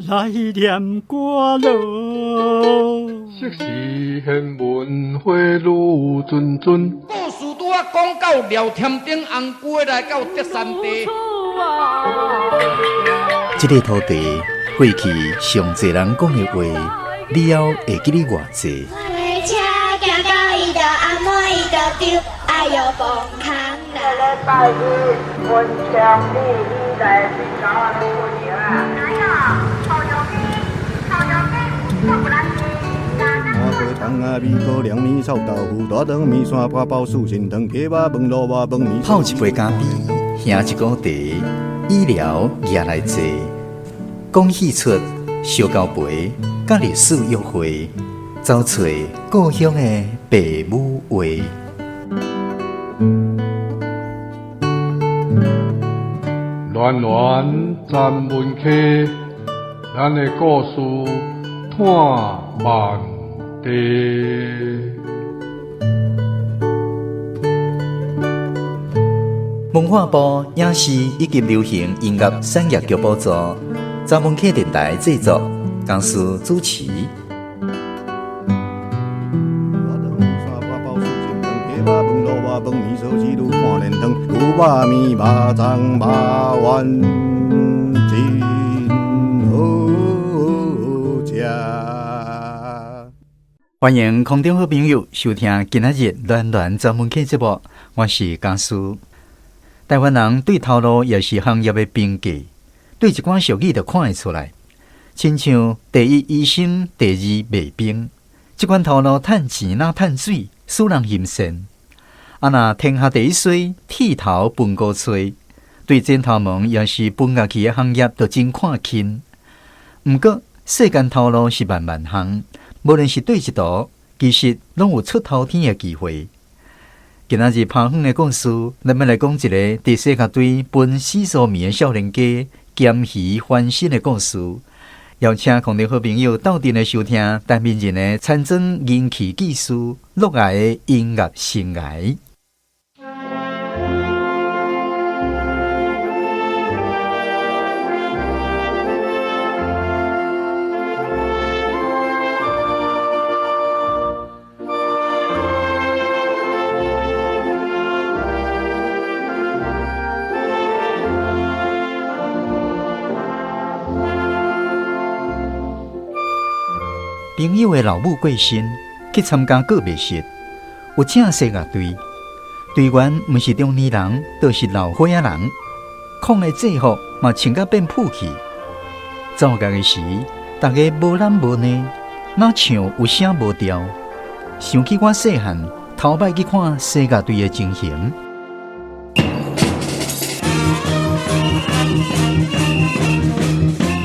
来念歌咯。昔时贤文花女谆谆，故事拄啊讲到廖添丁红龟来到德山地。这个土地过去上侪人讲的话，你还会记得偌济？我的车行到伊就暗暝伊就丢，哎哟崩空啦！礼拜日文昌你来去找我的姑娘啊！哪有？好有病，好有病，做不来事。麻花汤啊，米糕凉面臭豆腐，大肠面线花包素心汤，鸡肉饭卤肉饭面。泡一杯咖啡，兄一锅茶，医疗也来坐。讲戏出小交陪，甲历史约会，找找故乡的爸母话。暖暖站门客，咱的故事探万地。文化部影视以及流行音乐产业局补助，查门客电台制作，公司主持。饭面烧鸡肉看连汤，牛肉面、肉粽、肉丸真好食。欢迎空中好朋友收听今仔日暖暖专门客节目，我是家属。台湾人对头路也是行业的评价，对一寡俗语就看会出来。亲像第一医生，第二卖冰，这款头路趁钱哪趁水，使人嫌善。啊那天下第一水，剃头分高吹，对剪头毛也是分下去的行业，就真看轻。毋过世间头路是万万行，无论是对一道，其实拢有出头天的机会。今仔日拍远的故事，咱要来讲一个伫世界对分死所迷的少年家咸鱼翻身的故事。邀请空中好朋友斗阵来收听台面人的参政人气技术落来的音乐生涯。朋友的老母过身，去参加告别式，有正式乐队，队员毋是中年人，就是老岁仔人，抗的制服嘛穿甲变朴气。走家的时，大家无男无女，哪唱有声无调。想起我细汉头摆去看世乐队的情形。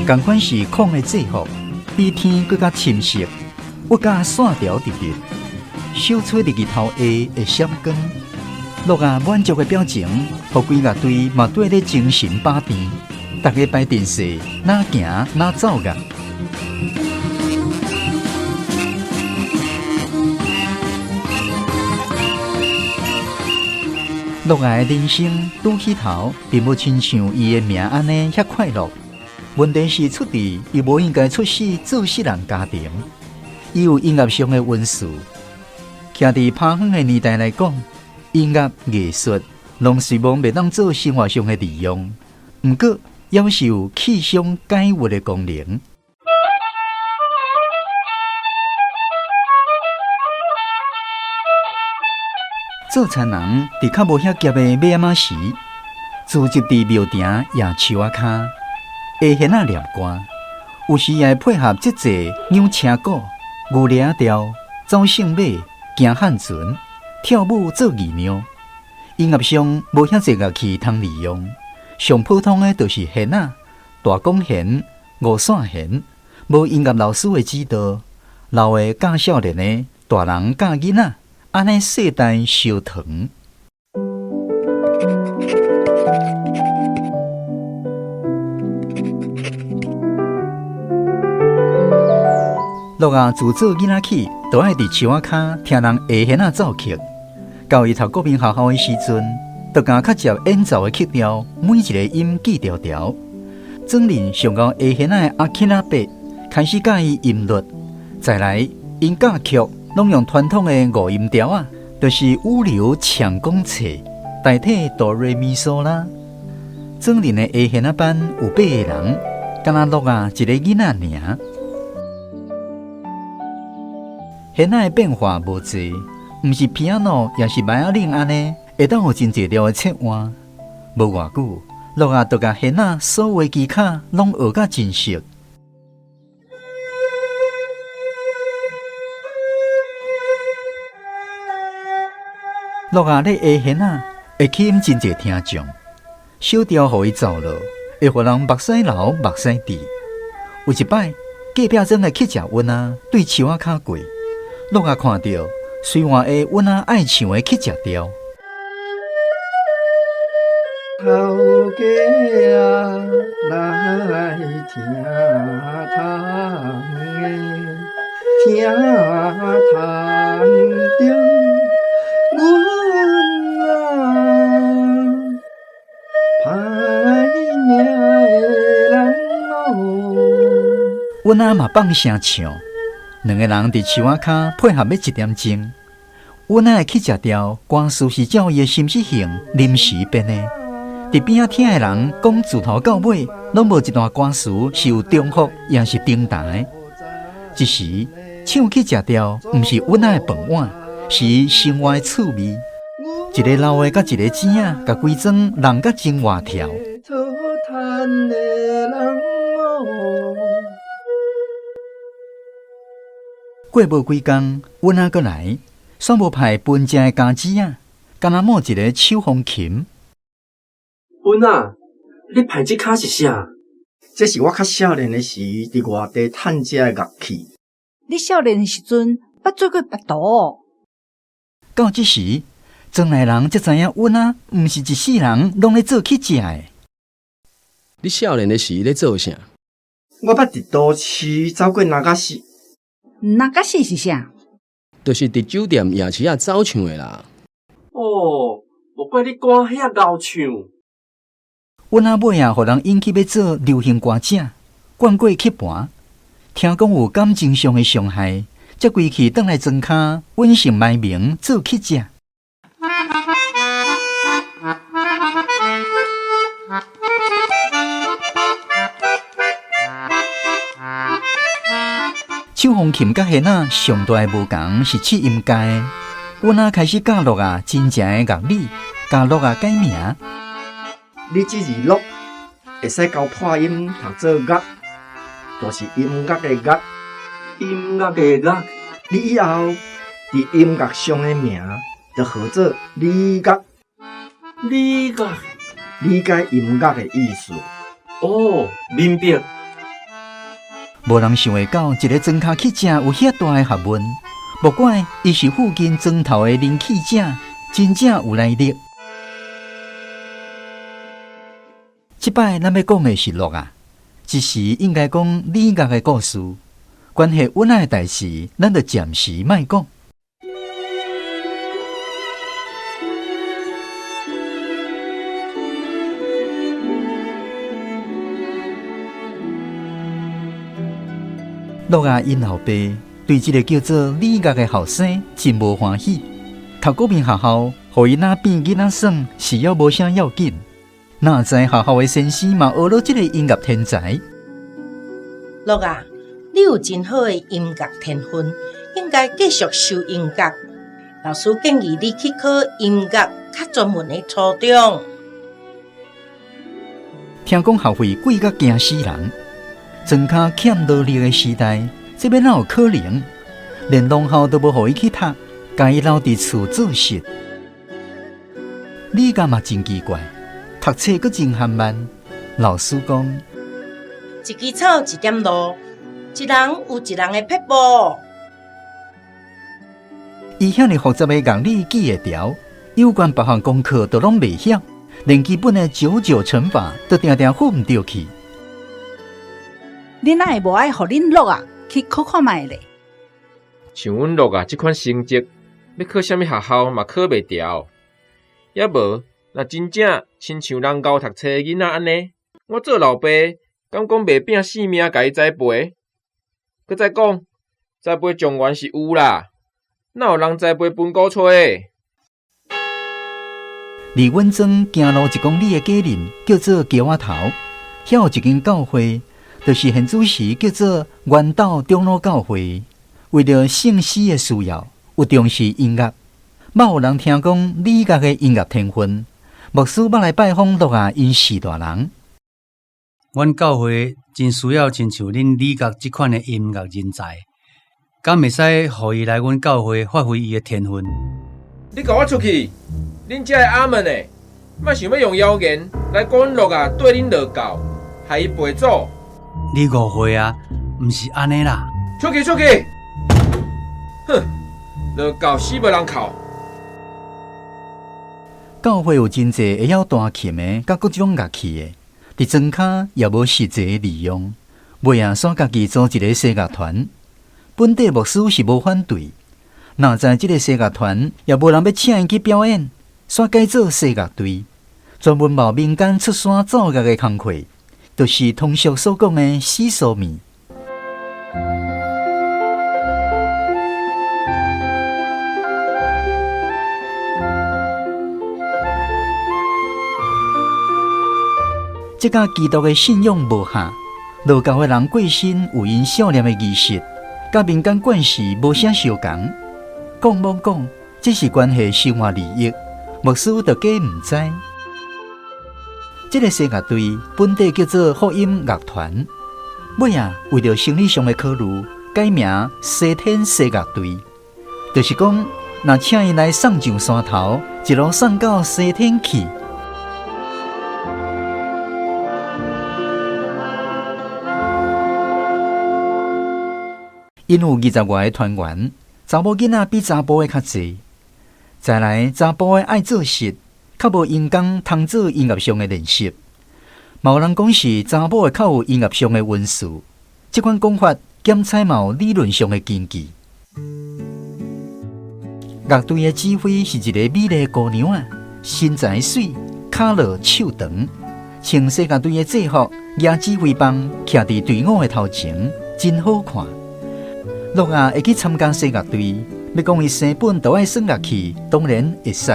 同款是抗的制服。比天更加深色，我甲线条直直，小吹入去头下会闪光。落啊满足的表情，互规乐队嘛对咧精神饱电，大家摆阵势，哪行哪走个。落啊的人生拄起头，并无亲像伊的命安尼遐快乐。问题是出伫伊无应该出世做世人家庭，伊有音乐上的温数。徛伫拍远的年代来讲，音乐艺术拢是望袂当做生活上的利用，毋过也是有气象解郁的功能。做田人伫较无遐夹的马仔时，组织伫庙埕野树仔骹。会弦念歌，有时也配合节节扭车鼓、牛铃调、走圣马、行汉船、跳舞做义娘。音乐上无遐侪乐器通利用，上普通的就是弦大弓弦、五线弦，无音乐老师的指导，老的教少年的，大人教囡仔，安尼世代相传。落啊，自做囡仔起，都爱伫树仔骹听人下弦仔奏曲。到伊读国民学校的时阵，就甲较接演奏的曲调，每一个音记条条。庄人上到下弦仔的阿庆阿伯开始教伊音律，再来因教曲拢用传统的五音调啊，就是五流强弓切，代替哆瑞咪嗦啦。庄人的下弦仔班有8个人，敢若录啊一个囡仔尔。弦仔的变化无济，毋是 piano 也是麦仔铃安尼，会当有真侪条的切换。无偌久，录啊就甲弦仔所有的技巧拢学甲真熟。录啊咧下弦仔会吸引真侪听众，小调互伊走落，会互人目屎流目屎滴。有一摆，隔壁庄的去食温啊，对树仔骹过。录啊看到，随换的阮啊爱唱的去食调。头家啊，来听堂着阮啊，歹命的人哦。阮啊嘛放声唱。两个人伫树仔骹配合要1点钟，阮仔的去食调歌词是照伊的心思性临时编的。伫边仔听的人讲自头到尾，拢无一段歌词是有重复也是重大的。一时唱去食调，毋是阮仔的饭碗，是伊生活的趣味。一个老的甲一个钱仔，甲规庄人甲真活跳。过无几工，阮仔过来，煞无派分正的家子啊，敢若摸一个手风琴。阮啊，你派这卡是啥？这是我较少年的时伫外地趁食的乐器。你少年的时阵，捌做过白图？到这时，庄内人才知影阮仔毋是一世人拢咧做去食的。你少年的时咧做啥？我捌伫都市走过那甲市。那个是啥？就是伫酒店夜市啊走唱的啦。哦，无怪你歌遐敖唱。阮仔尾啊，互人引起要做流行歌者，冠过去盘。听讲有感情上的伤害，才归去倒来庄骹稳姓埋名做去者。手风琴甲弦仔上大无共是试音阶，阮仔开始教录啊真正的乐理，教录啊改名。你这字录会使交破音读做乐，就是音乐的乐。音乐的乐，你以后伫音乐上的名，就号做理乐。理乐，理解音乐的意思。哦，明白。无人想会到一个庄脚去食有遐大的学问，莫怪伊是附近庄头的人气者，真正有来历。即摆咱要讲的是录啊，一时应该讲理乐的故事，关系阮仔的代志，咱就暂时莫讲。录啊，因后爸对这个叫做理乐的后生真无欢喜。读国民学校，互伊那变囡仔耍是要无啥要紧。哪知学校的先生嘛学了这个音乐天才。录啊，你有真好的音乐天分，应该继续修音乐。老师建议你去考音乐较专门的初中。听讲学费贵甲惊死人。庄脚欠劳力的时代，这要哪有可能？连农校都无互伊去读，家己留伫厝做事。理甲嘛真奇怪，读册佫真含慢。老师讲，一枝草一点露，一人有一人的撇步。伊遐尼复杂的乐理记会牢，有关别项功课都拢袂晓，连基本的99乘法都定定混唔着去。恁哪会无爱互恁录啊去考看卖咧？像阮录啊，即款成绩要考啥物学校嘛考袂调，也无若真正亲像人教读册的囡仔安尼，我做老爸敢讲袂拼性命甲伊栽培？佮再讲，栽培状元是有啦，哪有人栽培分鼓吹？李文庄行路1公里的家人叫做桥仔头，遐有一间教会，就是现主时叫做元岛长老教会。为着圣诗的需要，有重视音乐，捌有人听讲李乐的音乐天分。牧师捌来拜访陆亚因4大人。阮教会真需要亲像恁李乐即款的音乐人才，敢袂使互伊来阮教会发挥伊的天分？你甲我出去！恁遮的阿门诶，莫想要用妖言来赶陆亚对恁落教，害伊背祖。你误会啊，毋是安尼啦！出去！出去！哼，落教死无人靠。教会有真侪会晓弹琴的，甲各种乐器的，伫庄骹也无实际利用。尾啊，煞家己组一个西乐团，本地牧师是无反对。哪知即个西乐团也无人要请伊去表演，煞改做西乐队，专门冒民间出山奏乐的工课，就是通俗所讲的死疏面。即甲基督的信仰无合，路教的人过身有因少年的仪式，甲民间惯势无啥相共。讲某讲，这是关系生活利益，牧师就假毋知。这个西乐队本地叫做福音乐团，尾啊为着生理上的考虑，改名西天西乐队，就是讲，若请伊来送上山头，一路送到西天去。因有20外个团员，查某囡仔比查甫的较侪。再来，查甫的爱做事，较无因工通做音乐上的练习。嘛有人讲是查某的较有音乐上的温数。这款讲法兼采嘛有理论上的根据。乐队的指挥是一个美丽的姑娘啊，身材水，脚落手长，穿西乐队的制服，举指挥棒，徛伫队伍的头前，真好看。陆亚会去参加西乐队，要讲伊生本就爱耍乐器，当然会使。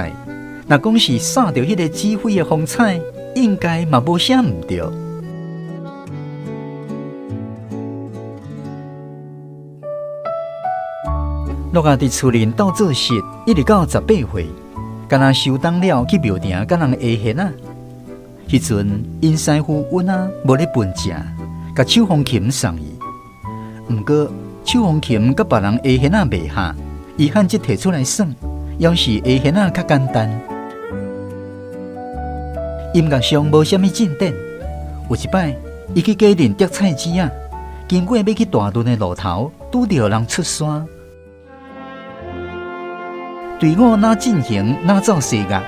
若讲是扫着迄个指挥的风采，应该嘛无啥毋对。陆亚伫厝邻斗做事，一直到18岁，敢若收当了去庙埕甲人下弦啊。迄阵因师傅阮啊无咧分食，甲手风琴送伊。毋过手风琴甲别人下弦啊袂合，伊罕即摕出来耍，要是下弦啊较简单。音乐上无啥物进展。有一摆，伊去家人摘菜籽啊，经过要去大屯的路头，拄着人出山。队伍哪进行哪走西乐，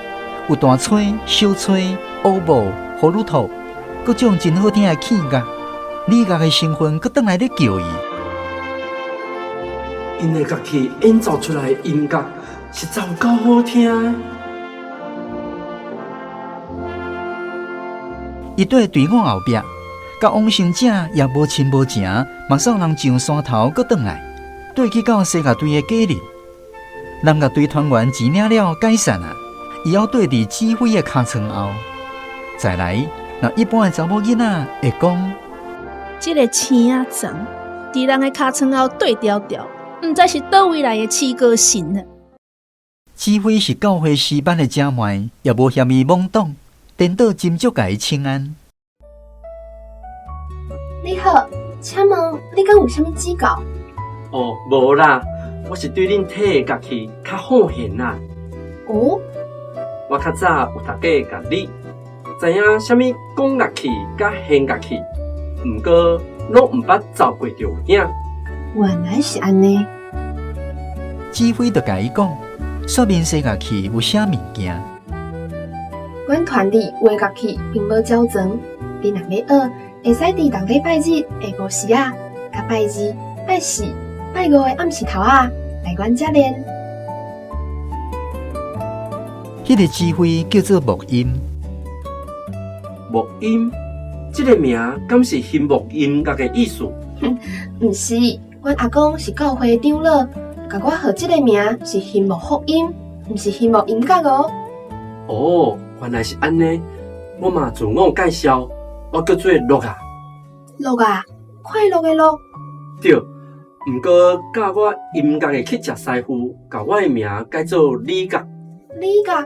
有大吹、小吹、乌帽、葫芦头，各种真好听的器乐。李乐的身份搁转来咧叫伊。因的乐器演奏出来的音乐实在有够好听的。伊对队伍后壁，甲往生者也无亲无情，马上人上山头搁转来，对去到西乐队的家人。男乐队团员钱领了解散啊，伊要对伫指挥的尻川后。再来，那一般的查某囡仔会讲，这个青仔长伫人的尻川后对调调，毋知是倒位来的七哥神啊！指挥是教会诗班的姐妹，也无嫌伊懵懂，颠倒斟酌甲伊请安。你好，请问你敢有啥物指教？哦，无啦，我是对恁体的乐器较好弦啦。哦，我较早有大家甲你知影啥物管乐器甲弦乐器，毋过拢毋捌走过着有影。原来是安尼。指挥就甲伊讲，说明西乐器有啥物件。阮团里有的乐器并无较全，你若要学，会使伫逐礼拜日下晡时啊，甲拜二、拜四、拜五的暗时头啊，来阮遮练。迄个指挥叫做木音。木音，这个名敢是新木音乐的意思？毋是，阮阿公是教会长老，甲我号这个名是新木福音，毋是新木音乐哦。哦，原来是安尼。我嘛自我介绍，我叫做乐啊。乐啊，快乐的乐。对，毋过教我音乐的去食师傅，甲我的名改做李觉。李觉，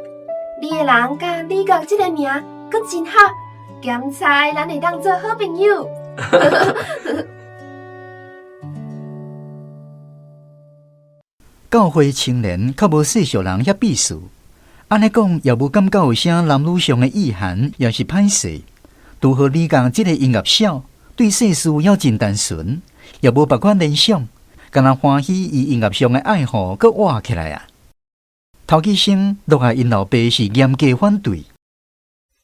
你的人甲李觉这个名，阁真合，咸菜咱会当做好朋友。教会青年较无世俗人遐鄙视，安尼讲也无感觉有啥男女上的意涵，也是歹势。拄好你讲即个音乐小，对世事也真单纯，也无别款联想，敢若欢喜伊音乐上的爱好，阁活起来啊！头起先落下因老爸是严格反对。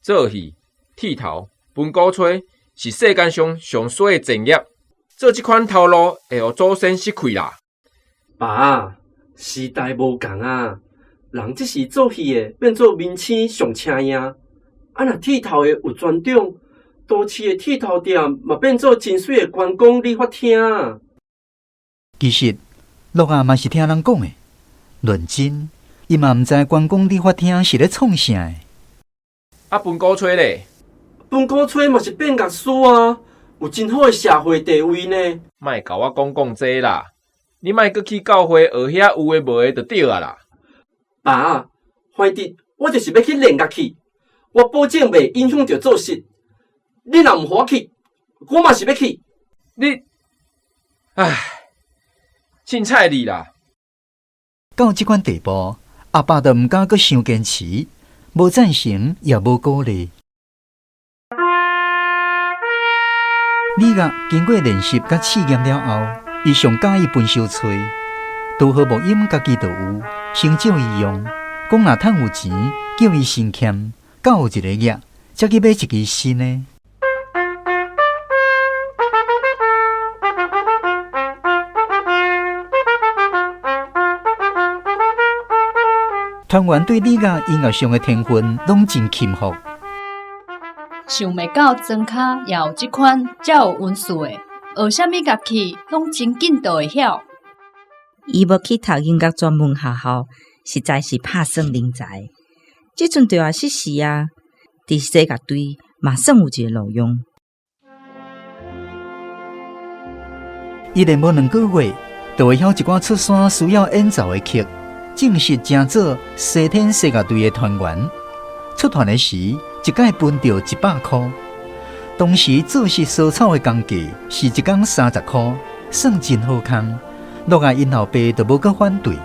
做戏、剃头、分鼓吹是世间上上水的职业，做即款头路会互祖先失去啦。爸，时代无共啊，人即时做戏的变做明星上请赢，啊若剃头的有专长，都市的剃头店嘛变做真水的关公理发厅。其实，乐啊嘛是听人讲的，论真，伊嘛毋知关公理发厅是咧创啥的。啊，分鼓吹咧，分鼓吹嘛是变乐师啊，有真好的社会地位呢。莫甲我讲这啦，你莫阁去教会学遐有诶无诶就对啊啦。爸，反正我就是要去练乐器，我保证袂影响到做事。你若毋互我去，我嘛是要去。你，唉，凊彩你啦。到即款地步，阿爸都毋敢阁伤坚持，无赞成也无鼓励。李乐经过练习甲试验了后，伊上喜意分小吹，拄好木音家己就有，成就伊用。讲若趁有钱，叫伊先欠，到有一个月，才去买一支新的。团员对李乐音乐上的天分拢真钦服。想袂到庄脚也有即款遮有温数的，学啥物乐器拢真紧就会晓。伊要去读音乐专门学校，实在是拍算人才。即阵就要实习啊，伫西乐队嘛算有一个路用。伊连无2个月，就会晓一寡出山需要演奏的曲。正式成做西天西乐队的团员，出团的时一届分着100块。当时做事烧草的工价是1工30块，算真好康。落下因后爸就无阁反对。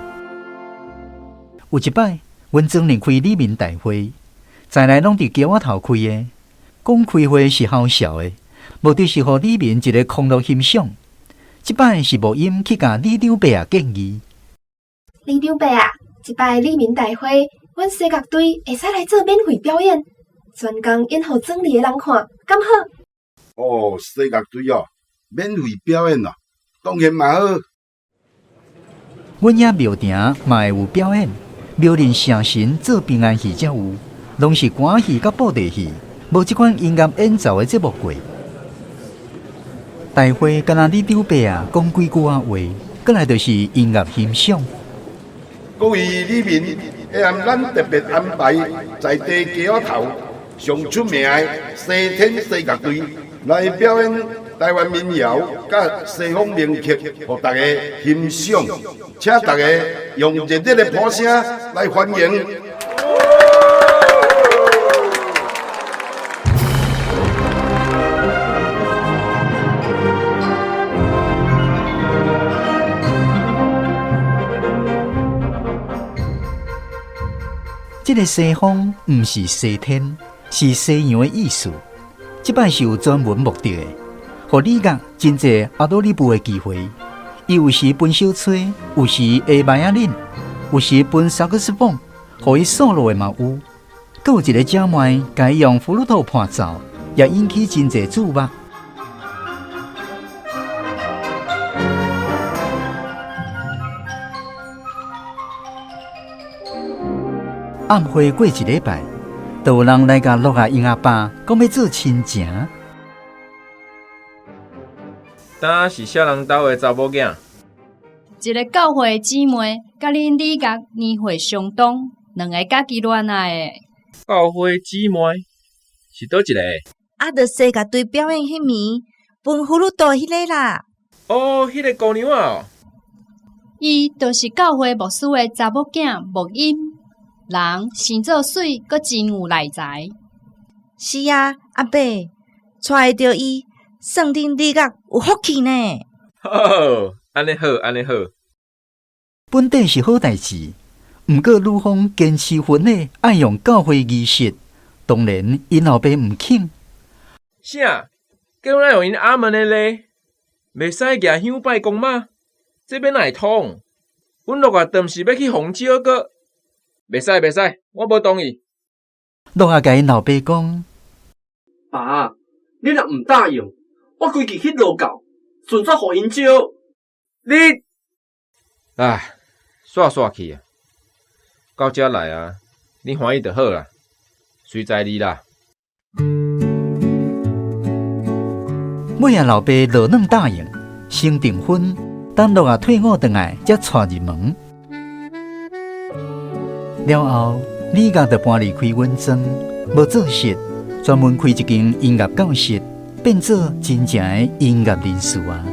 有一摆，阮庄里开里民大会，在来拢伫桥仔头开的。讲开会是好笑的，目的是互里民一个康乐欣赏。即摆是无音去甲李长伯建议。李长伯啊，一摆里民大会，阮西乐队会使来做免费表演，专工演互庄里的人看，敢好？哦，西乐队哦，免费表演哦，当然嘛好。阮遐庙埕嘛会有表演，庙林城神做平安戏才有，拢是歌戏甲布袋戏，无即款音乐演奏的节目过。大会敢若李长伯啊讲几句话，过来就是音乐欣赏。各位里民，下暗咱特别安排在地桥头上出名的西天西乐队来表演台湾民谣甲西方名曲，互大家欣赏，请大家用热烈的掌声来欢迎。这个西方毋是西天，是西洋的意思。即摆是有专门目的的，互李乐真侪阿多利布的机会。伊有时分小吹，有时下麦仔恁，有时分萨克斯风，互伊solo的嘛有。阁有一个姐妹，甲伊用葫芦头伴奏，也引起真侪注目。暗会过一礼拜，就有人来甲落下因阿爸，讲要做亲情。呾是少人兜的查某囝。一个教会姊妹，甲恁李甲年岁相同，两个家己恋爱的。教会姊妹是倒一个？啊，着世界队表演迄暝，分葫芦岛迄个啦。哦，迄个姑娘啊！伊就是教会牧师的查某囝牧音，人生做水，阁真有内在。是啊，阿伯，带着伊，算恁李甲有福气呢。好，安尼好，安尼好。本地是好代志，毋过女方坚持婚礼爱用教会仪式，当然因后爸毋肯。啥？叫阮用因阿门的咧？袂使举香拜公妈，这边哪会通？阮落啊，当时要去红招个，袂使，我无同意。落啊，甲因老爸讲：爸，你若毋答应，我规日去路教，顺续互因招。你，唉，煞去啊！到遮来啊，你欢喜就好啦，随在你啦。尾仔老爸落软答应，先订婚，等落啊退伍回来才带入门。了后，李家就搬离开阮庄，无做事，专门开一间音乐教室，变做真正的音乐人士啊。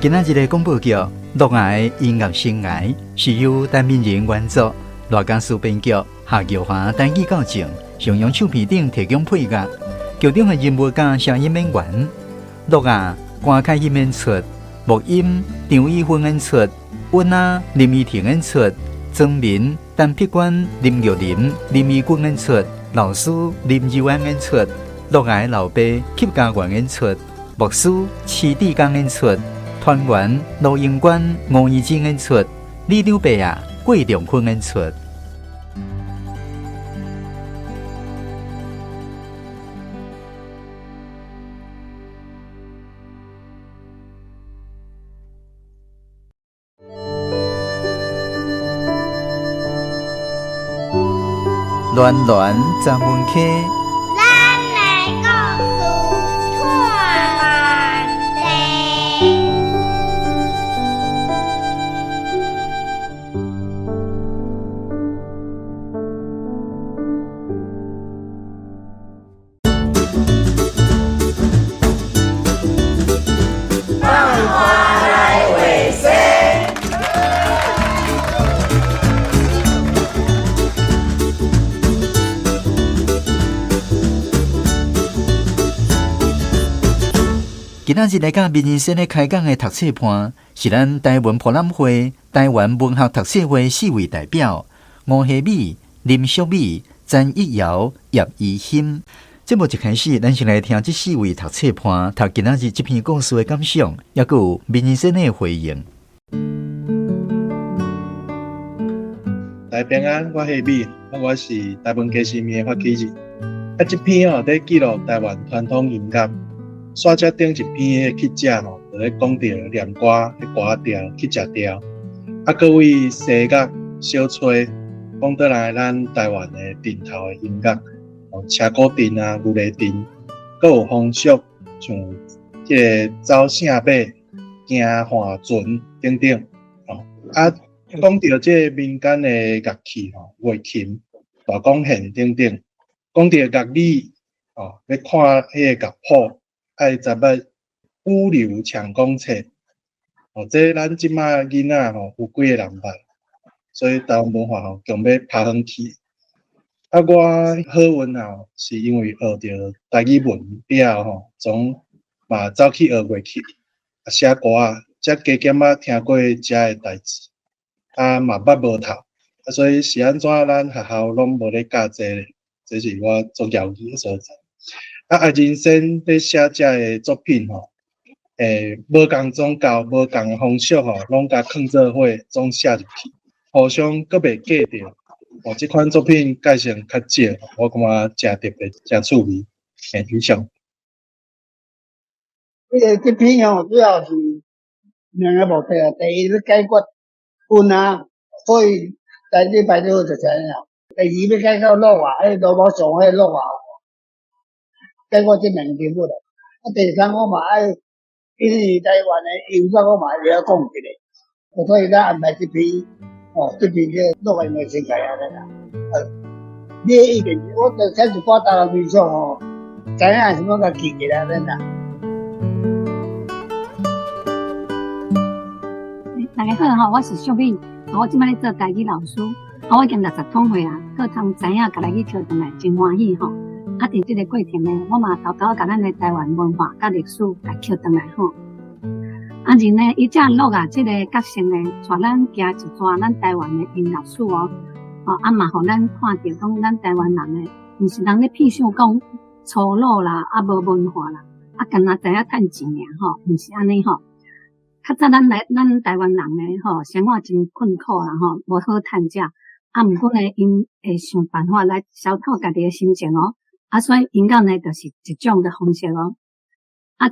今仔日的广播剧《乐涯音乐生涯》是由陈敏仁原作，罗家书编剧，夏耀华单语校正，上用唱片顶提供配乐。剧中的人物甲声音演员：乐啊、关凯音演出，木音、张艺芬演出，温啊、林依婷演出，曾民、陈碧娟、林玉林、林依君演出，老师林佑安演出，乐涯老爸邱家元演出，牧师施志刚演出。团员罗英冠、吴怡晶演出，李长伯啊、桂良坤演出。暖暖站门口。今仔日来到民人生咧开讲的读册盘，是咱台湾博览会台湾文学读册会4位代表：吴夏美、林淑美、詹一瑶、叶怡欣。节目一开始，咱先来听这4位读册盘读今仔日这篇故事的感想，也佮有民人生的回应。大平安，我夏美，我是台湾家新面的发起人。这篇在记录台湾传统音乐。刷只顶一篇的曲子就咧讲到念歌、歌调、曲子调，各位西乐、小吹，讲倒来咱台湾的阵头的音乐，车鼓阵啊、牛犁阵，佮有风俗，像即个走声马、行花船等等。讲到即个民间的乐器乐琴、大钢弦等等，讲到乐理要看迄个乐谱。爱知捌五流强讲册，这咱即马囡仔有几个人捌，所以台湾文化强要爬远去。我好运是因为学着台语文以后总嘛走去学乐器，写歌才加减听过遮个代志，嘛捌无透，所以是安怎咱学校拢无咧教这咧，这是我做校语的所在。人生咧写遮的作品吼，无共宗教、无共风俗吼，拢甲放做伙总写入去，互相佫袂隔着。即款作品介绍较少，我感觉诚特别、诚趣味，以上。这篇吼主要是两个目的啊，第一是解决分啊，所以在礼拜六就这样。第二要解决落话，罗某上迄落话，解决这两个题目啦。第三我嘛爱，因为台湾的音乐我嘛也要讲一个，所以咱安排这篇，这篇叫落话的世界啊啦。你一定我就开始报道的面上吼，知影什么个记起来咱啦。大家好我是淑敏，我即摆咧做家语老师，我已经60通岁啊，各通知影甲家己捡回来，真欢喜吼。伫即个过程呢，我嘛偷偷甲咱的台湾文化甲历史甲捡回来吼。然呢，伊只录啊，即个角色呢，带咱行一段咱台湾的音乐史嘛，互咱看到讲咱台湾人呢，毋是人咧屁想讲粗鲁啦，无文化啦，干那知影趁钱尔吼，毋是安尼吼。较早咱台湾人呢吼，生活真困苦啦吼，无好趁食，毋过呢因会想办法来消透家己的心情所以音乐呢就是一种的方式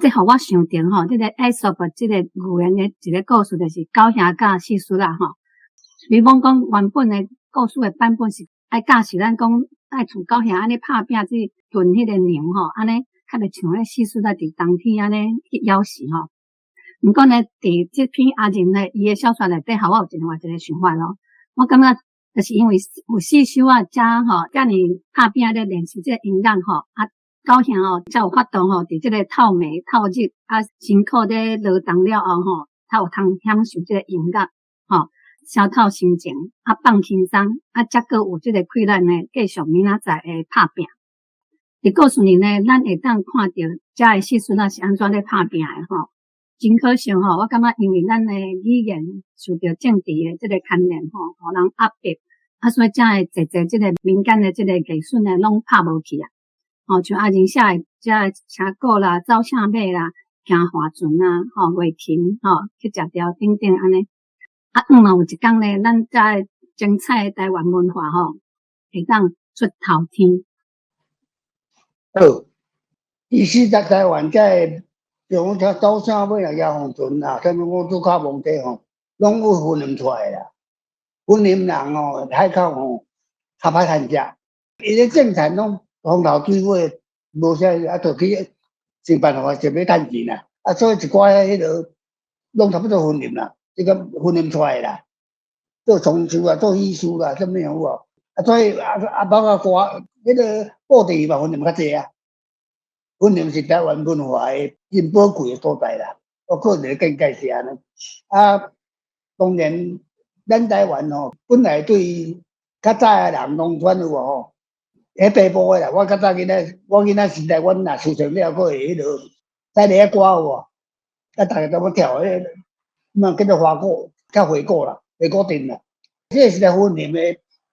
这互我想到吼，这个埃索伯这个语言的一个故事就是狗兄甲四叔啦吼。比方讲原本的故事的版本是爱教示咱讲爱像狗兄安尼拍拼去炖迄个牛吼，安尼较袂像迄四叔在伫冬天安尼去咬死吼。毋过呢，伫这篇阿仁呢，伊的小说内底，互我有另外一个想法咯。我感觉就是因为有四首遮尔拍拼咧练习这个音乐狗兄才有法度伫这个透暝透日辛苦咧劳动了后才有通享受这个音乐消透心情放轻松才阁有这个气力呢，继续明仔载的拍拼。伫故事里呢，咱会当看到遮的四叔是安怎咧拍拼的真可惜我感觉因为咱的语言受到政治的这个牵连互人压迫所以遮的侪这个民间的这个艺术呢，拢拍无去像阿仁写的遮的车鼓啦、走车马啦、行划船啊、月琴去食条等等安尼嘛有一天呢，咱遮精彩的台湾文化会当出头天。其实在台湾遮像遮走车尾啊、摇风船啊，什么我都较蒙地拢有训练出来啦。训练人海口较歹趁食，伊咧正常拢风头水尾无啥就去想办法想要趁钱啦。所以一寡迄落拢差不多训练啦，这个训练出来啦，做从事啊、做艺术啦，什么有所以包括歌迄个布袋嘛，训练较济啊。训练是台湾文化的真宝贵的所在啦，我个人更介是安尼。当然，咱台湾本来对较早的人农村有迄北部的啦，我较早我囡仔时代，阮若出生了，佫会迄落在咧歌有大家都要跳迄个，叫做花鼓，较花鼓啦，花鼓阵啦。这个时代训练的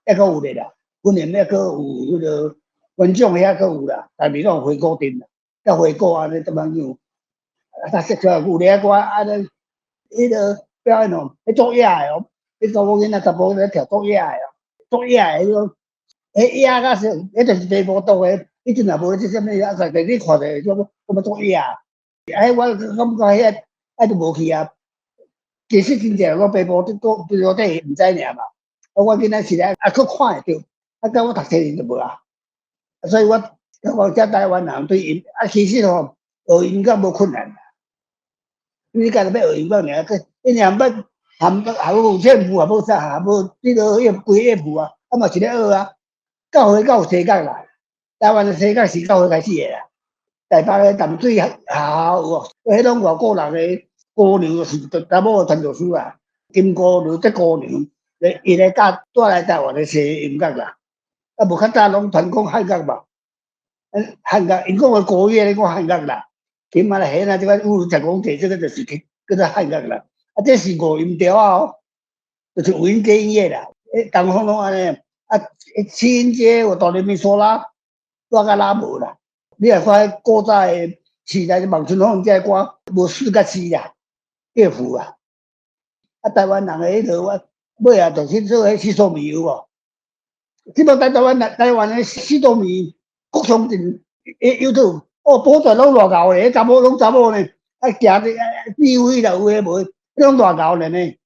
还佫有咧啦，训练还佫有迄个文章遐佫有啦，但是拢花鼓阵啦。甲回顾安尼怎么样？说出来有咧歌安尼，迄个表演迄作野的迄查某囡仔查甫咧跳作野的作野的迄种，迄野甲是，迄就是地无道的，迄阵也无即什么啊，在你看着什么作野。我感觉遐就无去啊。其实真正我爸母都对我底毋知尔嘛，我囡仔时代佫看会着，甲我读册就无啊，所以我遮台湾人对音其实学音乐无困难，你家己要学音乐尔，你若要含有天赋也无啥，无这个规个谱嘛是咧学啊。到岁到有世界啦，台湾的世界是到岁开始的啦。台北的淡水学校有迄种外国人的姑娘是查某传教士啊，金姑娘、这姑娘，伊来教带来台湾的西音乐啦。无较早拢传讲汉乐嘛。汉乐，因讲个国乐咧讲汉乐啦，起码咧现在这个有讲者这个就是叫做汉乐啦。这是五音调就是五音阶音乐啦。东方拢安尼，情人节有大人民说啦，我甲拉无啦。你若看古早诶时代，望春风这歌无4甲4啦，叫符啊。台湾人诶迄落尾啊，就是做迄四素米有无？即摆台湾诶四素米国商店YouTube，补助拢偌厚咧，查某拢查某呢，行避讳啦，有诶无？拢偌厚咧呢，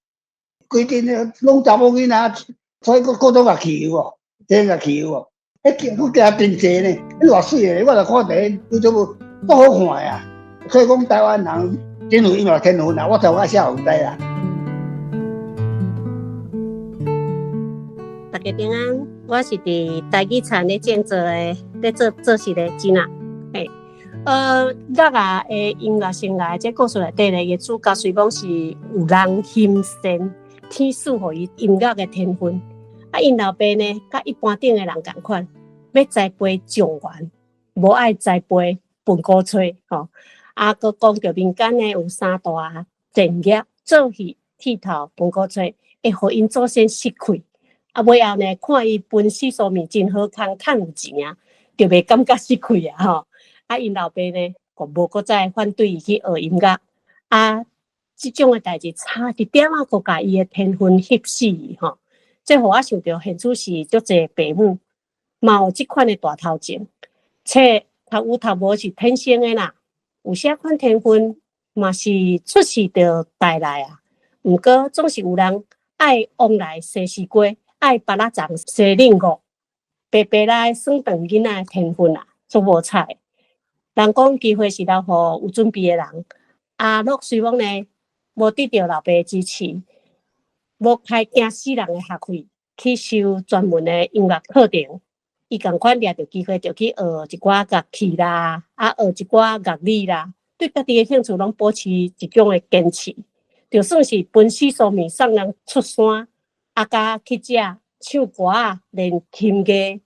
规间诶拢查某囡仔，所以各种乐器有无？这乐器有无？佮行真济呢，偌水诶！我著看第YouTube都好看诶啊。所以讲台湾人真有音乐天分啊！我从我小有知啦。大家平安，我是伫台语产咧建造诶，咧做事咧真啊。乐啊诶音乐生涯这故事内底咧，伊主角虽讲是有人欣赏天赐互伊音乐诶天分，因老爸呢，甲一般顶诶人共款，要栽培状元，无爱栽培笨古吹吼。佫讲着民间呢有3大职业：做戏、剃头、笨古吹，会互因祖先失去。尾后呢，看伊分四素面真好康，趁有钱啊，就袂感觉失去啊吼。因老爸呢，就无搁再反对伊去学音乐。即种诶代志差一点仔，搁甲伊诶天分翕死伊吼。这互我想到现出是足侪父母嘛有即款诶大头前，册读有读无是天生诶啦，有啥款天分嘛是出世就带来啊。毋过总是有人爱往来西施过。爱巴拉掌西领悟，白白来算长囡仔诶天分啊，足无彩。人讲机会是留互有准备诶人。乐虽讲呢，无得到老爸诶支持，无开惊死人诶学费去修专门诶音乐课程，伊共款掠着机会就去学一寡乐器啦，学一寡乐理啦，对家己诶兴趣拢保持一种诶坚持，就算是分四素面送人出山。甲去食唱歌啊，练琴艺，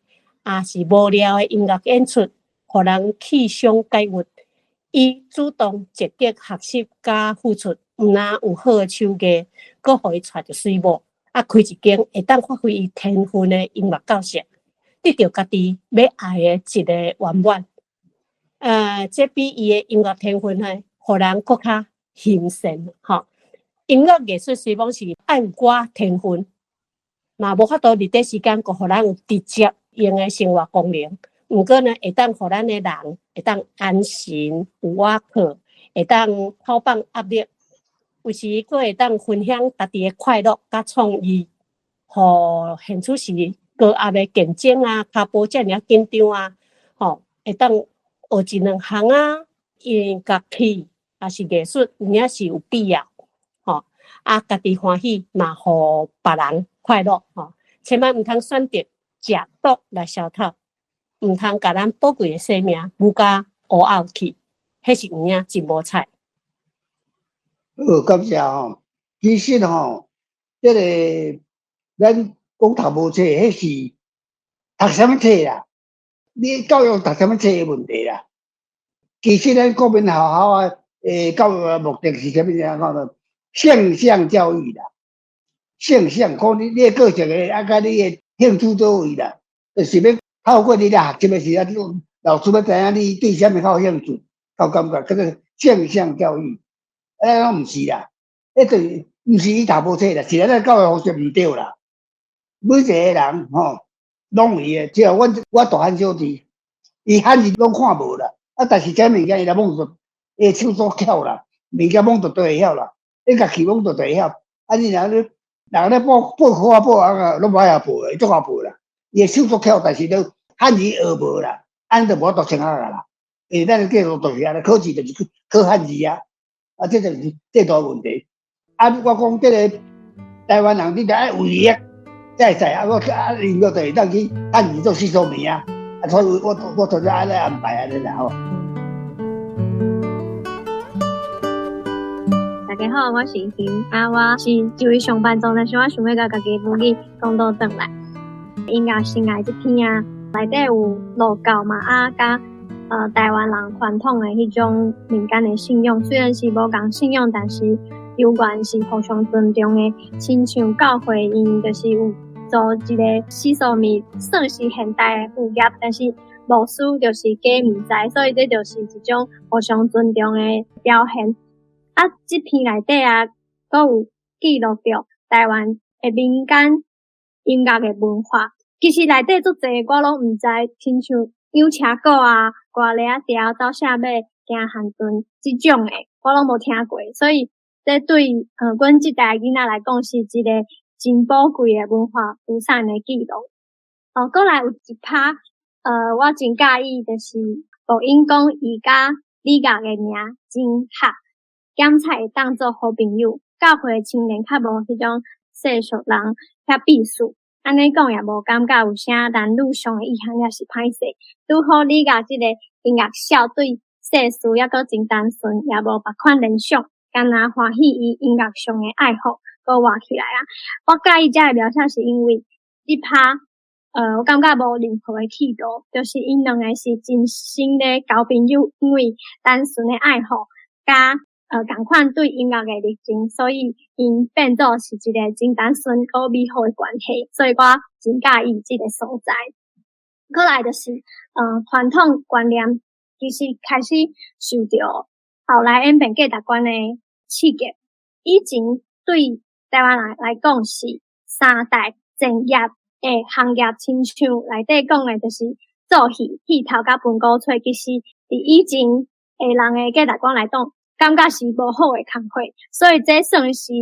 是无聊诶音乐演出，互人气象解郁。伊主动积极学习甲付出，毋但有好诶手艺，阁互伊娶着水某，开一间会当发挥伊天分诶音乐教室，得到家己要爱诶一个圆满。这比伊诶音乐天分呢，互人阁较欣赏吼。音乐艺术虽讲是爱有歌天分。嘛无法度伫短时间，互咱有直接用诶生活功能。毋过呢，会当互咱诶人会当安心有瓦靠，会当抛放压力，有时佫会当分享家己诶快乐甲创意，互现出是高压诶竞争啊，骹步遮尔紧张啊，会当学一两项啊，音乐器也是艺术，也是有必要，家己欢喜嘛，互别人快乐千万毋通选择食毒来消透，毋通甲咱宝贵诶生命无甲乌拗去，迄是有影真无彩。感谢吼。其实吼，这个咱讲读无册，迄是读什么册啦？你教育读什么册诶问题啦？其实咱国民学校啊，教育诶目的是啥物嘢？讲做性向教育啦。性向，看你诶个性诶，甲你诶兴趣倒位啦，就是要透过你咧学习诶时啊，老师要知影你对啥物较有兴趣、较感觉，叫做性向教育。拢毋是啦，就是毋是伊读无册啦，是咱教育方式毋对啦。每一个人拢有诶，只要我大汉小弟，伊汉字拢看无啦，但是这物件伊来摸着，伊手所巧啦，物件摸着都会晓啦，乐器摸着都会晓。你若咧。人咧报考拢无爱报诶，足好报啦。伊诶手足巧，但是都汉字学无啦，就无读成啊啦。咱继续读下咧，考试就是考汉字啊。这就是最大问题。我讲这个台湾人，你得爱有力，才会使我音乐就会当去汉字做四素面啊。所以我就安尼安排安尼啦吼。大家好，我是欣，我是一位上班族，但是我想要甲家己母语讲倒转来。音乐生涯这篇啊，内底有路教嘛甲台湾人传统的迄种民间的信仰，虽然是无共信仰，但是有关是互相尊重的。亲像教会因就是有做一个洗手米，算是现代的副业，但是牧师就是假毋知，所以这就是一种互相尊重的表现。啊，这篇内底啊，佫有记录着台湾的民间音乐的文化。其实内底足侪我拢毋知，亲像养车鼓啊、歌螺仔条、走下马、行旱船这种诶，我拢无听过。所以这对阮这代囡仔来讲是一个真宝贵的文化资产的记录。过来有一趴，我真介意就是录音讲伊甲李乐的名真合，检采会当做好朋友。教会青年较无迄种世俗人遐避暑，安尼讲也无感觉有啥男女上的意涵，也是歹势。拄好李乐即个音乐校对世事也搁真单纯，也无别款联想，干那欢喜伊音乐上的爱好，搁活起来啦。我介意这个描写是因为这趴，我感觉无任何的企图，就是因两个是真心的交朋友，因为单纯的爱好加同款对音乐的热情，所以因变做是一个真单纯而美好的关系，所以我真介意这个所在。过来就是传统观念其实开始受到后来演变价值观的刺激。以前对台湾人来讲是三大正业的行业，亲像内底讲的就是做戏、戏头甲分鼓吹，其实伫以前的人的价值观来讲，感觉是无好的工课，所以这算是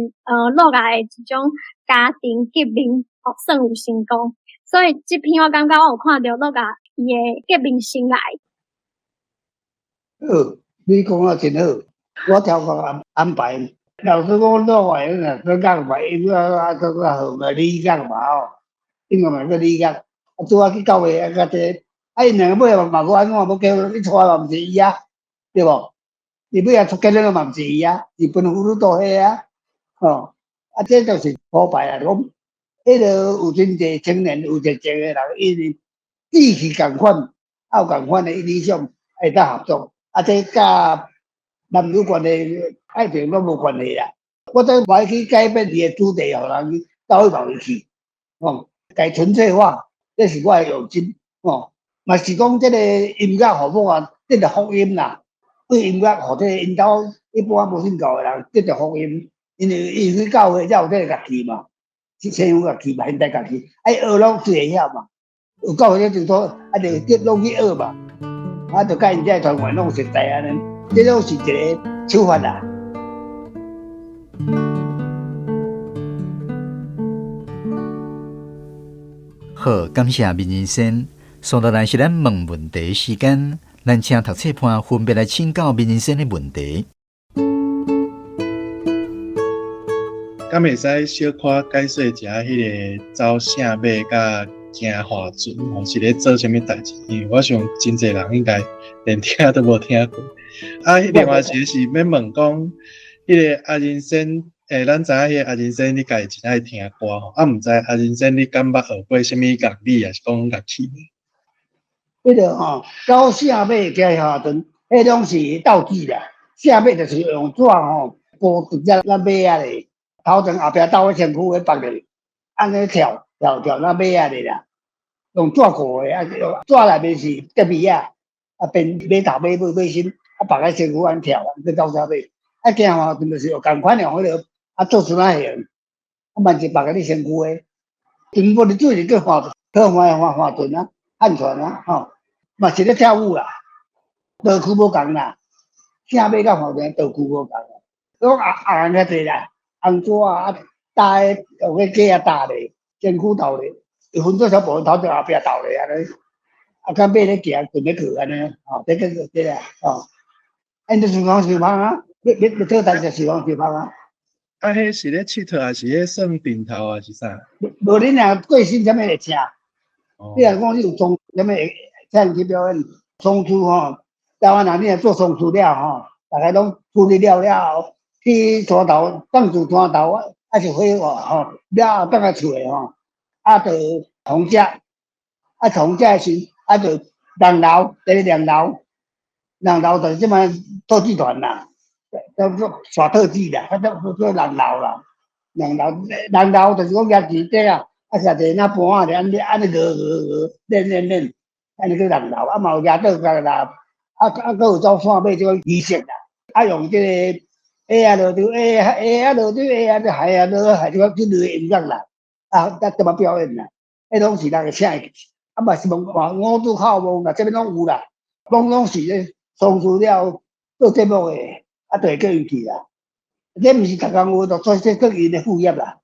落来的一种家庭革命，算有成功。所以这篇我感觉我有看到落来伊的革命生涯。你讲啊真好，我超过安排。老师讲落来个个讲嘛，伊个个好嘛，理讲嘛吼，因为嘛个理讲，拄啊去教会啊个这，因两个尾嘛无安怎要叫你娶嘛，毋是伊啊，对无？你尾啊出嫁了嘛，毋是伊啊，日本妇女倒迄啊，吼，这就是腐败啊！讲迄个有真济青年有热情的人，因为志气共款，有共款的理想，会当合作。这甲男女关系、爱情拢无关系啦。我再无爱去改变伊的主题，互人去斗去斗去，该纯粹化，这是我的用心，嘛是讲这个音乐互我啊，这个福音啦。对音乐，互这个因兜一般无信教的人，这着福音，因为伊去教会才有这个乐器嘛，是西洋乐器嘛，现代乐器，爱学拢最会晓嘛。有教会这就说，就结拢去学嘛，就甲因这团员拢熟悉安尼，这拢是一个手法啦。好，感谢民先生。送到咱是咱问问题的时间，咱请读册判分别来请教民先生的问题。敢会使小可解说一下迄个走圣马甲行划船，是咧做啥物代志？因为我想真侪人应该连听都无听过。另外一个是要问讲，迄个阿仁先，咱知影迄个阿仁先，你家己真爱听歌吼，毋知阿仁先你敢捌学过啥物乐理，也是讲乐器？迄个走圣马加划船，迄种是斗技啦。圣马就是用纸铺一只咱马仔咧，头前后壁斗喺身躯喺绑咧，安尼跳咱马仔咧啦。用纸固的，纸内面是德米啊，边马头马尾马身，绑喺身躯安跳，去走圣马。行划船就是用共款用迄个做船仔形，嘛是绑喺你身躯的。全部的做是叫划船啊，旱船啊，嘛是咧跳舞啦，道具无共啦，圣马甲划船道具无共啦，拢红较济啦，红纸啊，搭诶用个架啊搭咧，身躯斗咧，有分做小部分头前后壁斗咧安尼，甲马咧行顺咧去安尼，这个这啦，因着时光受芳啊，要做代志时光受芳啊。迄是咧佚佗，还是咧算定头，还是啥？无恁若过身啥物会请？你若讲你有宗啥物会请去表演？松树台湾人你若做松树了大家拢处理了后，去山头放住山头，是火化了后放在厝诶就红食，红食时就人流，第人流就是即摆特技团啦。叫做耍特技啦，叫做人流啦，人流就是讲业绩底啊，甲一那盘啊，安尼练，安尼去人流，嘛有抓倒甲啦，搁有走线尾即个仪式啦，用即个鞋啊落丢，鞋啊落丢，鞋啊海啊落海，即个音乐啦，咱怎么表演啦？迄拢是人个请的，嘛是五子靠蒙啦，这边拢有啦，拢是咧从事了做节目的，就会叫伊去啦。这毋是逐工有，就做这因的副业啦。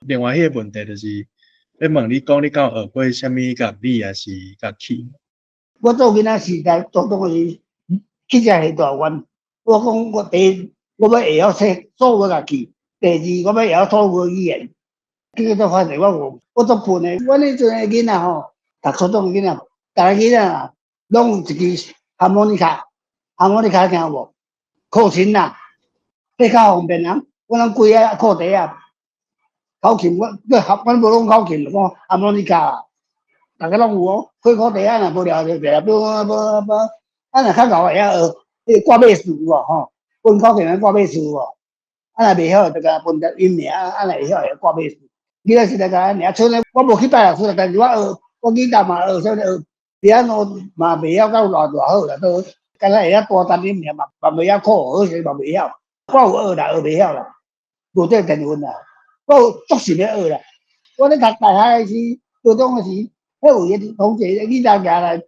另外，迄个问题就是要问你讲，你敢有学过啥物乐理，还是乐器？我做囡仔时代，做当是去遮下大湾。我讲我第我要会晓说所有乐器，第二我要会晓所有语言。结果发现我做笨的，我迄阵的囡仔吼，读初中的囡仔，逐个囡仔拢有一支哈莫尼卡听无？口琴啦，迄较方便啊。我拢规个课题啊，口琴我无拢口琴，我哈莫尼卡啦，逐个拢有哦。会课题啊，若无聊就别无，啊若较老会晓学，迄挂贝斯有无吼？分口琴挂贝斯有无？若袂晓就甲分音尔，若会晓会挂贝斯。囡仔时代甲安尼，像咧我无去拜老师，但是我学，我囡仔嘛学，啥物学，比安怎嘛袂晓到偌好啦，都敢若会晓大单音尔嘛袂晓考好势嘛袂晓。我有学啦，学袂晓啦，无这天分啦。我有足想要学啦。我咧读大学时，高中时，迄有个同学囡仔行来，就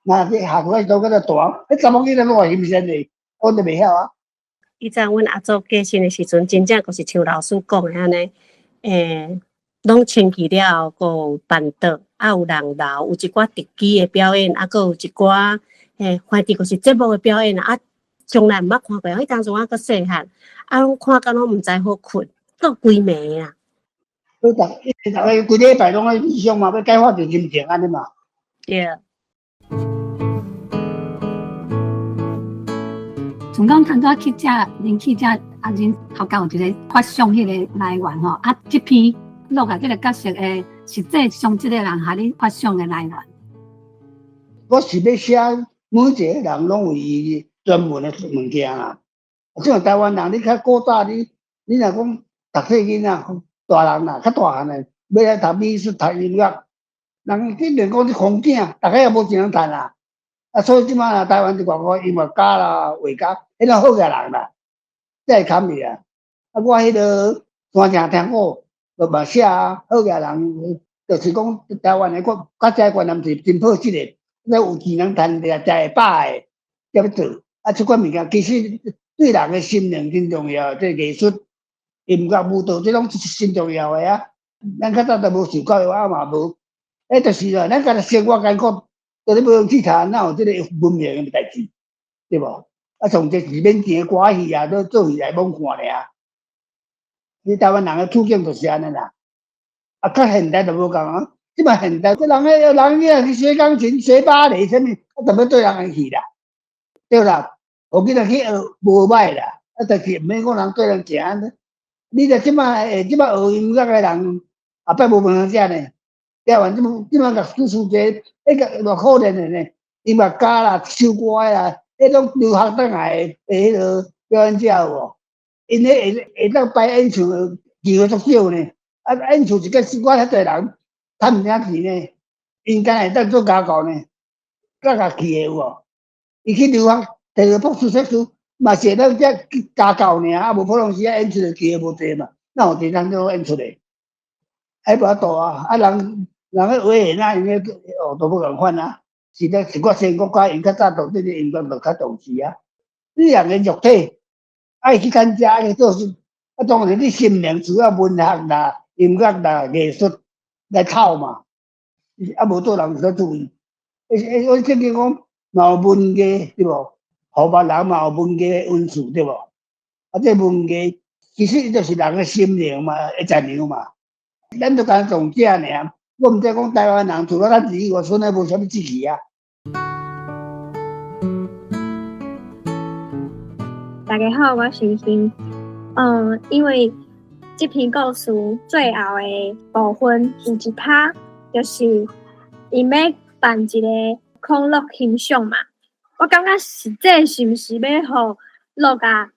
若去下课都搁在弹，迄查某囡仔拢话新鲜嘞，我都袂晓啊。以前阮阿祖过身的时阵，真正就是像老师讲的安尼。拢清去了，搁有办桌，有人流，有一寡特技的表演，搁有一寡反正就是节目的表演从来毋捌看过。迄当时我搁细汉，拢看甲拢毋知好困，搁规暝啊。逐个规礼拜拢在理想嘛，要改发就心情安尼嘛。对。从讲通早去遮人去遮人头家有一个发想迄个来源吼，这篇录啊，这个角色的实际上这个人和你发想的来源。我是要写每一个人拢有伊专门的物件啦。像台湾人，你较古早你若讲读册囡仔大人啦，较大汉的要来读美术、读音乐，人竟然讲是空囝，大家也无钱通趁啦。所以即摆台湾就讲个音乐家啦、画家，迄种好个人啦，才会堪去啊。我迄个山城听过，就嘛写好个人，就是讲台湾的国家观念是真好质的，有钱通趁的，才会饱的，才要做。即款物件其实对人的心灵真重要，即艺术、音乐、舞蹈，即种是真重要的啊。咱较早都无受教育，嘛无，就是啦，咱家己生活艰苦。在你无用去查，哪有这个文明的代志，对无？从这是免钱歌戏啊，都做戏来罔看尔。你台湾人的处境就是安尼啦。较现代就无共啊。即摆现代，这人去学钢琴、学芭蕾，啥物，怎么对人去啦？对啦，我记得去学无歹啦，但是毋免讲人对人行。你着即摆学音乐的人，后摆无问啥呢？台湾即摆个出世界。迄个偌可怜的呢，音乐家啦、唱歌啦，迄种留学倒来的迄个表演者有无？因会当摆演唱的机会足少呢。演唱一个我遐侪人趁毋领钱呢，因敢会当做家教呢，家去的有无？伊去留学，摕个博士硕士，嘛是会当遮家教尔，无可能是演出的机会无济嘛，哪有地通做演出的？还无法度啊！人个话言啊，因为都无共款啊，是我先国家因较早对这个音乐就较重视啊。你人个肉体爱去参加，爱去做事，当然你心灵主要文学啦、音乐啦、艺术来靠嘛，无做人所注意。我曾经讲，嘛有文艺对无？河北人嘛有文艺的因素对无？这文艺其实伊就是人个心灵嘛，会怎样嘛？咱就讲从这尔。我毋知讲台湾人除了咱自己外，剩的无啥物支持啊。大家好，我是欣。因为这篇故事最后的部分有一趴，就是伊要办一个康乐欣赏嘛。我感觉实际是毋是要互乐家，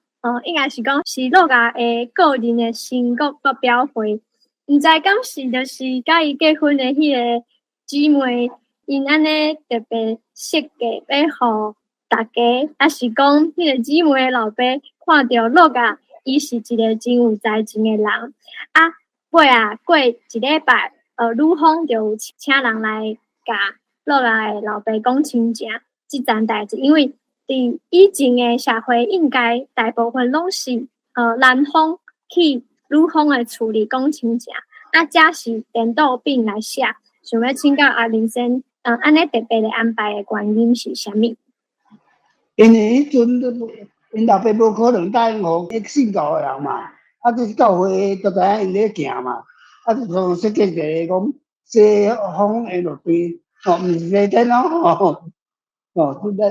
应该是讲是乐家的个人的成果个表现。毋知敢是就是甲伊结婚的迄个姊妹，因安尼特别设计要互大家，还是讲迄个姊妹的老爸看到乐啊，伊是一个真有才情的人啊。尾啊过一礼拜，女方就有请人来甲乐啊的老爸讲亲情即件代志，因为伫以前的社会，应该大部分拢是男方去女方的厝里讲亲情，啊，这是颠倒并来写。想要请教阿林先，安尼特别的安排的原因是啥物？因为迄阵因老爸无可能答应互迄信教的人嘛，啊，这教会都知影因咧行嘛，啊，就从设计一个讲西方的路边，毋是西天咯，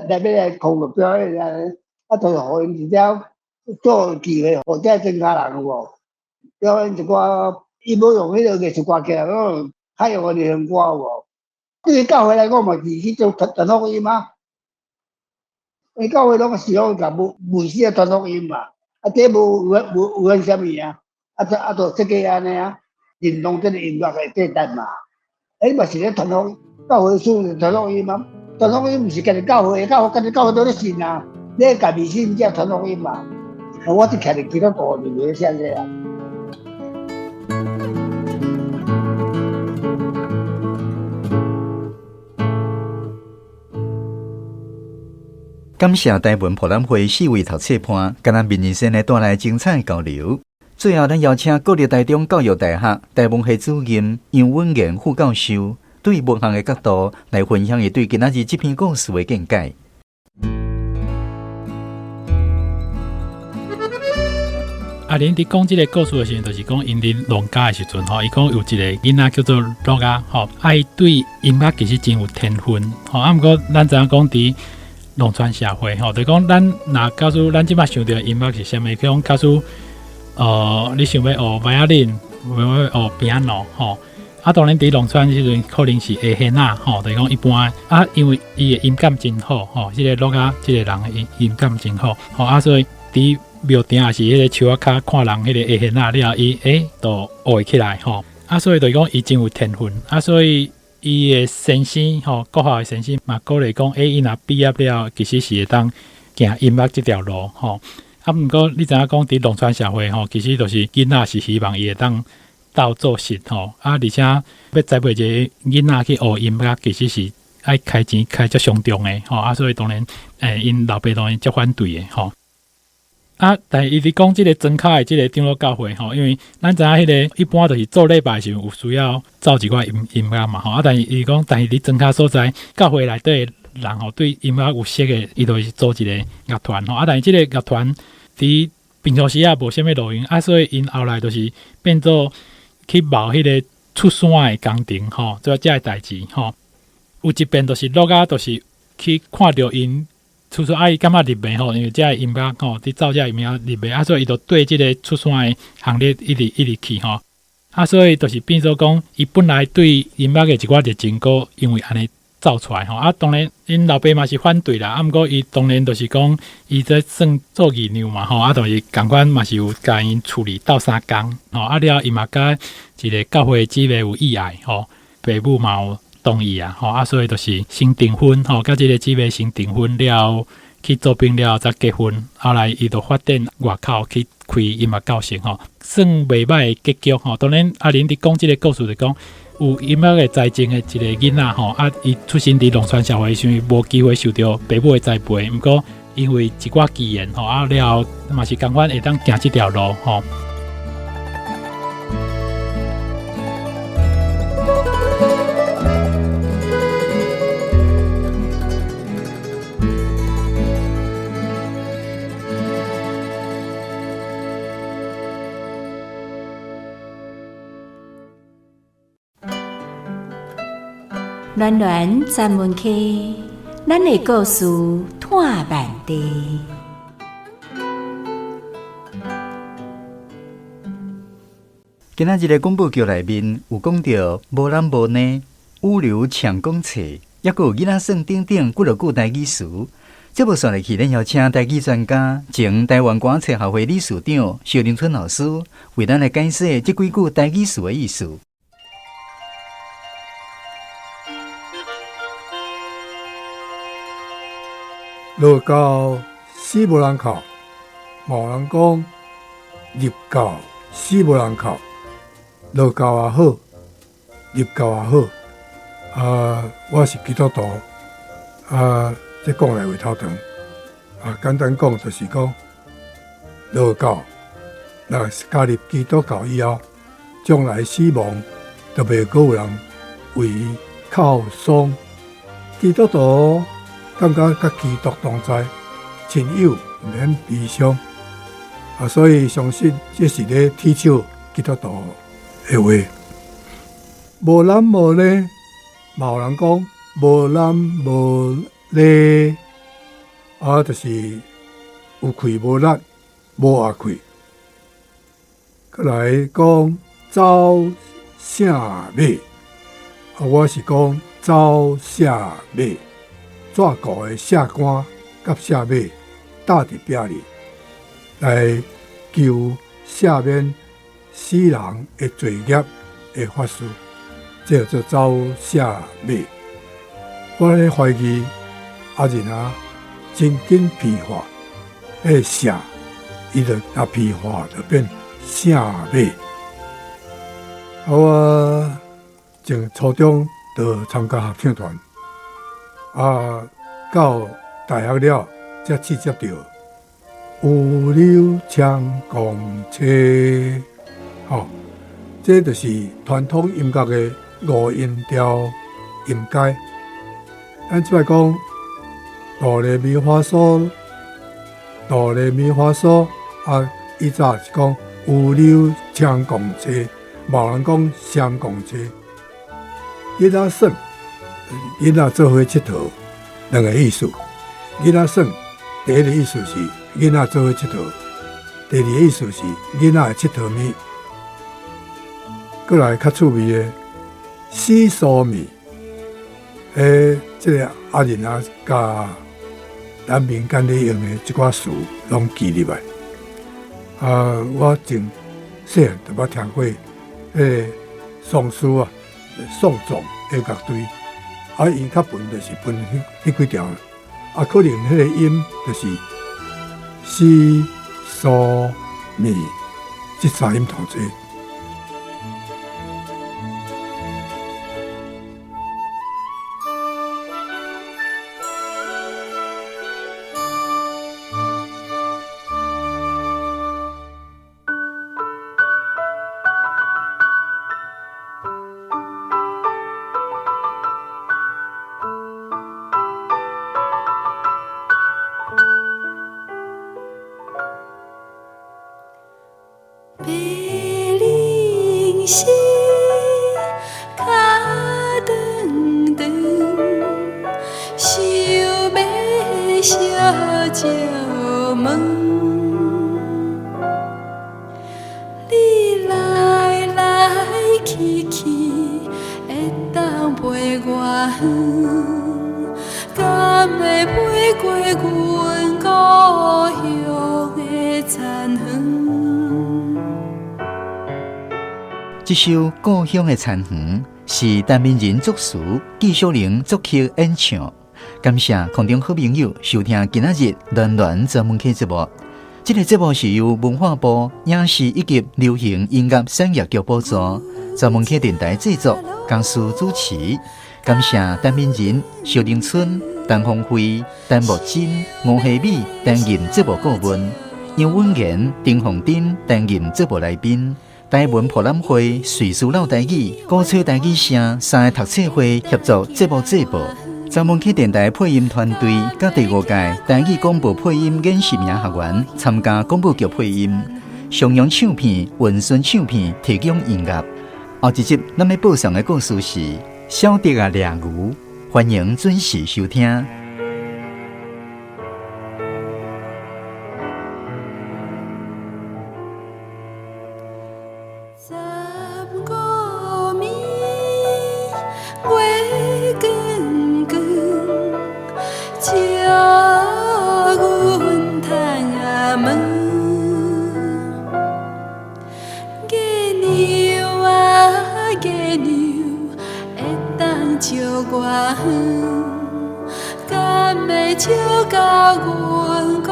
内面来控个表演啊，就互因直接做机会，互这增加人有无？表演一寡，伊无用迄个艺术歌曲，较用个流行歌有无？对于教会来讲嘛，是去做传福音啊。因教会拢是用甲媒体传福音嘛，啊，这无啥物啊，啊，就设计安尼啊，引动这个音乐的祭坛嘛。嘛是咧传福教会属传福音嘛，传福音毋是家己教会都咧信啊，你家己信才传福音嘛。我是徛伫基督徒里面现在啊。感谢台文博览会4位头册判，甲咱民医生来带来精彩交流。最后，咱邀请国立台中教育大学台文系主任杨文元副教授，对文学的角度来分享伊对今仔日这篇故事的见解。阿林伫讲即个故事的时阵，就是讲因伫农家的时阵吼，伊讲有一个囡仔叫做乐啊，吼，伊对音乐其实真有天分，吼，啊，毋过咱知影讲伫农村社会吼，就讲咱若假使咱即摆想到音乐是啥物？讲假使你想要学维亚林，要学 piano 吼，啊，当然伫农村时阵可能是会弦啊，吼，就是讲一般啊，因为伊的音感真好，吼，即个乐啊，即个人的音感真好，吼，啊，所以伫庙埕也是迄个树仔骹看人迄个会弦啊，了后伊就学会起来吼，啊，所以就是讲伊真有天分，啊，所以。伊的先生吼，国校的先生嘛，鼓励讲，伊若毕业了，其实是会当行音乐这条路吼。啊，毋过你知影讲，伫农村社会吼，其实就是囡仔是希望伊会当斗做事吼。啊，而且要栽培一个囡仔去学音乐，其实是爱开钱开足上重的吼。啊，所以当然，因老爸当然足反对的吼。啊，但是伊伫讲即个庄脚的即个长老教会吼，因为咱知影迄个一般就是做礼拜时有需要奏一寡音乐嘛吼。啊，但是伊讲，但是伫庄脚所在教会内底人吼对音乐有熟的，伊就会做一个乐团吼。啊，但是即个乐团伫平常时啊无啥物录音啊，所以因后来就是变做去冒迄个出山的工程吼，做遮个代志吼。有一遍就是落啊，就是去看到因。出山伊感觉入迷吼，因为遮个音乐吼，伫奏遮音乐入迷啊，所以伊就对即个出山的行列一直去吼。啊，所以就是变做讲，伊本来对音乐的一寡热情，个因为安尼走出来吼。啊，当然因老爸嘛是反对啦，啊，毋过伊当然就是讲，伊在算做义娘嘛吼，啊，就是共款嘛是有甲因处理斗相共吼。啊，了伊嘛甲一个教会姊妹有意爱吼，爸母嘛有。同意啊，吼啊，所以就是先订婚，吼，甲即个姊妹先订婚了，去做兵了再结婚，后来伊就发展外口去开音乐教室，吼，算袂歹的结局，吼。当然，阿林伫讲即个故事就讲，有音乐的才情的一个囡仔，吼，啊，伊出身伫农村社会，所以无机会受到爸母的栽培，毋过因为一寡机缘，吼，啊了后嘛是共款会当行即条路，吼。暖暖专门去，咱的故事探万地。今仔日的广播剧内面有讲到无男无女、五流抢公册，抑佫有囡仔算等等几落句台语词，这部算落去，咱邀请台语专家、前台湾歌册学会理事长萧林春老师，为咱来解释这几句台语词的意思。落到死无人哭，无人讲入到死无人哭，落到也好，入到也好。我是基督徒，这讲来话头长。简单讲就是讲，落到若是加入基督教以后，将来死亡都袂阁有人为伊哭丧。基督徒感觉甲基督同在，亲友免悲伤。所以相信这是咧提倡基督徒的话。无男无女，嘛有人讲无男无女，就是有气无力，无外气。再来讲走啥马，我是讲走啥马。抓狗的社官甲社马搭伫壁里，来救下面死人的罪孽的法师，这叫做走社马。我咧怀疑阿仁真紧批化，社伊就批化就变社马。我从初中就参加合唱团。到大学了，才去接到有柳唱公车，这就是传统音乐的五音调音阶。咱即摆讲哆来咪发嗦，哆来咪发嗦，以早是讲有柳唱公车，无人讲闪公车。囡仔耍。囡仔做伙佚佗，两个意思。囡仔耍，第一个意思是囡仔做伙佚佗，第二个意思是囡仔会佚佗物。过来较趣味的死疏物，这个阿仁甲咱民间咧用的即寡词，拢记入来。我从细汉就捌听过，丧事丧葬的乐队。伊较分就是分迄几条，可能迄个音就是西、嗦、咪，这三音同齐。这首《故乡的残垣》是陈明仁作词，纪晓玲作曲演唱。感谢空中好朋友收听今仔日暖暖专门课节目。这个节目是由文化部影视以及流行音乐产业局补助，专门课电台制作，江苏主持。感谢陈明仁、萧林春、陈鸿辉、陈木真、吴希美担任节目顾问，杨文言、丁凤珍担任节目来宾。台文博览会、瑞士老台语、古早台语声三个读册会协助节目制播。专门去电台配音团队甲第5届台语广播配音演习营学员参加广播剧配音。襄阳唱片、文顺唱片提供音乐。后一集咱要播上的故事是《小迪啊掠牛》，欢迎准时收听。月光光，照敢要笑到阮故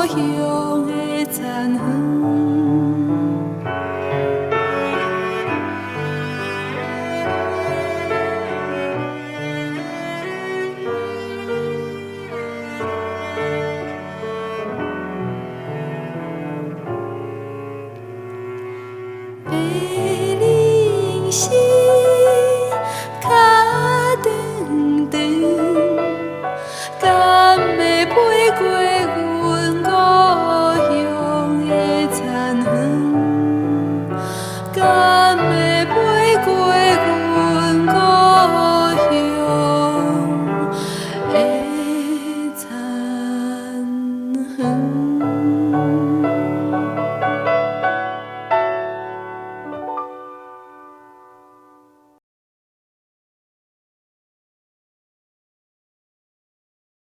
乡的残垣。